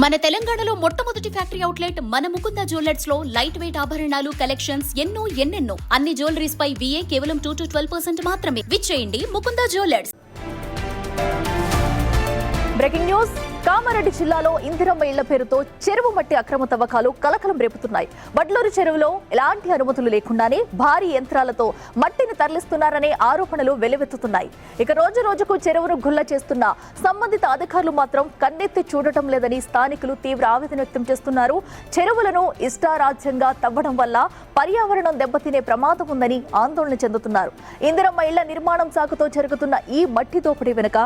మన తెలంగాణలో మొట్టమొదటి ఫ్యాక్టరీ అవుట్లెట్ మన ముకుంద జ్యువెలర్స్ లో లైట్ వెయిట్ ఆభరణాలు కలెక్షన్స్ ఎన్నెన్నో అన్ని జ్యువెలరీస్ పై VA కేవలం 2 to 12% మాత్రమే. విచ్చేయండి Mukunda jewellers. Breaking news. Kamareddy జిల్లాలో ఇందిరమ్మ ఇళ్ల పేరుతో చెరువు మట్టి అక్రమ తవ్వకాలు కలకలం రేపుతున్నాయి. వడ్లూరు చెరువులో ఎలాంటి అనుమతులు లేకుండానే భారీ యంత్రాలతో మట్టిని తరలిస్తున్నారనే ఆరోపణలు వెల్లువెత్తుతున్నాయి. ఇక రోజు రోజుకు చెరువును గుల్ల చేస్తున్న సంబంధిత అధికారులు మాత్రం కన్నెత్తి చూడటం లేదని స్థానికులు తీవ్ర ఆవేదన వ్యక్తం చేస్తున్నారు. చెరువులను ఇష్టారాజ్యంగా తవ్వడం వల్ల పర్యావరణం దెబ్బతినే ప్రమాదం ఉందని ఆందోళన చెందుతున్నారు. ఇందిరమ్మ ఇళ్ల నిర్మాణం సాగుతో జరుగుతున్న ఈ మట్టి దోపిడీ వెనుక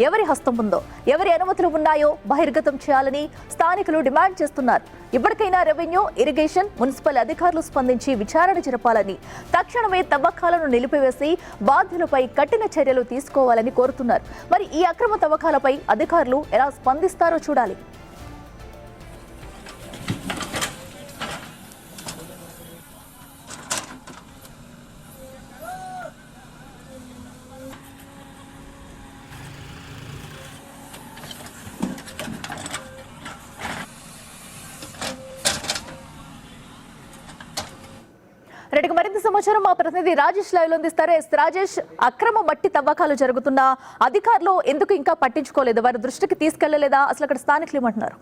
ఎవరి హస్తం ఉందో, ఎవరి అనుమతులు ఉన్నాయో బహిర్గతం చేయాలని స్థానికులు డిమాండ్ చేస్తున్నారు. ఇప్పటికైనా రెవెన్యూ, ఇరిగేషన్, మున్సిపల్ అధికారులు స్పందించి విచారణ జరపాలని, తక్షణమే తవ్వకాలను నిలిపివేసి బాధ్యులపై కఠిన చర్యలు తీసుకోవాలని కోరుతున్నారు. మరి ఈ అక్రమ తవ్వకాలపై అధికారులు ఎలా స్పందిస్తారో చూడాలి. రెడ్డికి మరింత సమాచారం మా ప్రతినిధి రాజేష్ లైవ్ లో అందిస్తారు. రాజేష్, అక్రమ మట్టి తవ్వకాలు జరుగుతున్న అధికారులు ఎందుకు ఇంకా పట్టించుకోలేదు? వారి దృష్టికి తీసుకెళ్లలేదా? అసలు అక్కడ స్థానికులు ఏమంటున్నారు?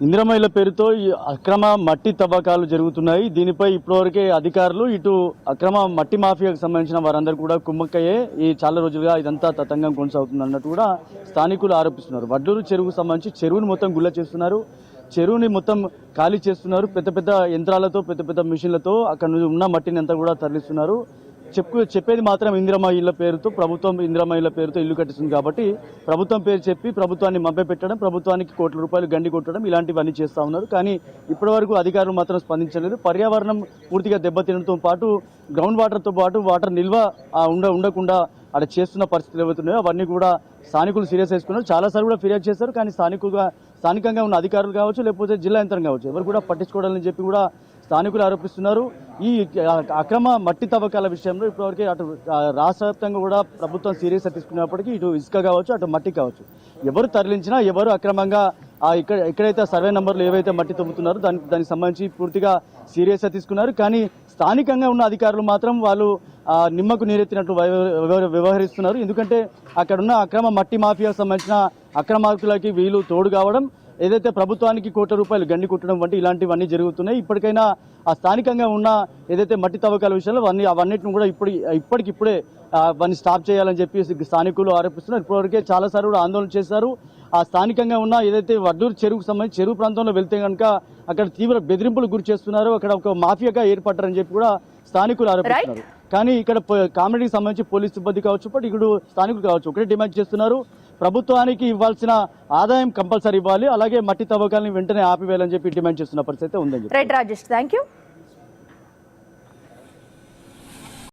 ఇందిరమ్మ ఇళ్ల పేరుతో ఈ అక్రమ మట్టి తవ్వకాలు జరుగుతున్నాయి. దీనిపై ఇప్పటివరకే అధికారులు, ఇటు అక్రమ మట్టి మాఫియాకు సంబంధించిన వారందరూ కూడా కుమ్మక్కయ్యే ఈ చాలా రోజులుగా ఇదంతా తతంగం కొనసాగుతుంది అన్నట్టు కూడా స్థానికులు ఆరోపిస్తున్నారు. వడ్లూరు చెరువుకు సంబంధించి చెరువుని మొత్తం గుల్ల చేస్తున్నారు, చెరువుని మొత్తం ఖాళీ చేస్తున్నారు. పెద్ద పెద్ద యంత్రాలతో, పెద్ద పెద్ద మిషన్లతో అక్కడ ఉన్న మట్టిని అంతా కూడా తరలిస్తున్నారు. చెప్పేది మాత్రం ఇందిరమ్మ ఇళ్ల పేరుతో, ప్రభుత్వం ఇందిరమ్మ ఇళ్ల పేరుతో ఇల్లు కట్టిస్తుంది కాబట్టి ప్రభుత్వం పేరు చెప్పి ప్రభుత్వాన్ని మభ్యపెట్టడం, ప్రభుత్వానికి కోట్ల రూపాయలు గండి కొట్టడం, ఇలాంటివన్నీ చేస్తూ ఉన్నారు. కానీ ఇప్పటివరకు అధికారులు మాత్రం స్పందించలేదు. పర్యావరణం పూర్తిగా దెబ్బతినడంతో పాటు గ్రౌండ్ వాటర్తో పాటు వాటర్ నిల్వ ఉండకుండా అక్కడ చేస్తున్న పరిస్థితులు ఏవైతున్నాయో అవన్నీ కూడా స్థానికులు సీరియస్ చేసుకున్నారు. చాలాసార్లు కూడా ఫిర్యాదు చేశారు. కానీ స్థానికంగా ఉన్న అధికారులు కావచ్చు, లేకపోతే జిల్లా యంత్రం కావచ్చు, ఎవరు కూడా పట్టించుకోవాలని చెప్పి కూడా స్థానికులు ఆరోపిస్తున్నారు. ఈ అక్రమ మట్టి తవ్వకాల విషయంలో ఇప్పటివరకు అటు రాష్ట్ర వ్యాప్తంగా కూడా ప్రభుత్వం సీరియస్గా తీసుకున్నప్పటికీ ఇటు ఇసుక కావచ్చు, అటు మట్టి కావచ్చు, ఎవరు తరలించినా, ఎవరు అక్రమంగా ఎక్కడైతే సర్వే నంబర్లు ఏవైతే మట్టి తవ్వుతున్నారో దానికి సంబంధించి పూర్తిగా సీరియస్గా తీసుకున్నారు. కానీ స్థానికంగా ఉన్న అధికారులు మాత్రం వాళ్ళు నిమ్మకు నీరెత్తినట్లు వ్యవహరిస్తున్నారు. ఎందుకంటే అక్కడున్న అక్రమ మట్టి మాఫియాకు సంబంధించిన అక్రమార్కులకి వీళ్ళు తోడు కావడం, ఏదైతే ప్రభుత్వానికి కోట్ల రూపాయలు గండి కొట్టడం వంటి ఇలాంటివన్నీ జరుగుతున్నాయి. ఇప్పటికైనా ఆ స్థానికంగా ఉన్న ఏదైతే మట్టి తవ్వకాల విషయంలో అవన్నిటిని కూడా ఇప్పటికిప్పుడే అవన్నీ స్టాప్ చేయాలని చెప్పి స్థానికులు ఆరోపిస్తున్నారు. ఇప్పటివరకే చాలాసార్లు కూడా ఆందోళన చేశారు. ఆ స్థానికంగా ఉన్న ఏదైతే వడ్లూరు చెరువుకు సంబంధించి చెరువు ప్రాంతంలో వెళ్తే కనుక అక్కడ తీవ్ర బెదిరింపులు గురి చేస్తున్నారు, అక్కడ ఒక మాఫియాగా ఏర్పడ్డారని చెప్పి కూడా స్థానికులు ఆరోపిస్తున్నారు. కానీ ఇక్కడ కామెడీకి సంబంధించి పోలీసు సిబ్బంది కావచ్చు, బట్ ఇక్కడ స్థానికులు కావచ్చు, ఒకటే డిమాండ్ చేస్తున్నారు, ప్రభుత్వానికి ఇవ్వాల్సిన ఆదాయం కంపల్సరీ ఇవ్వాలి, అలాగే మట్టి తవ్వకాలను వెంటనే ఆపివేయాలని చెప్పి డిమాండ్ చేస్తున్న పరిస్థితి ఉందని. Right Rajesh, thank you.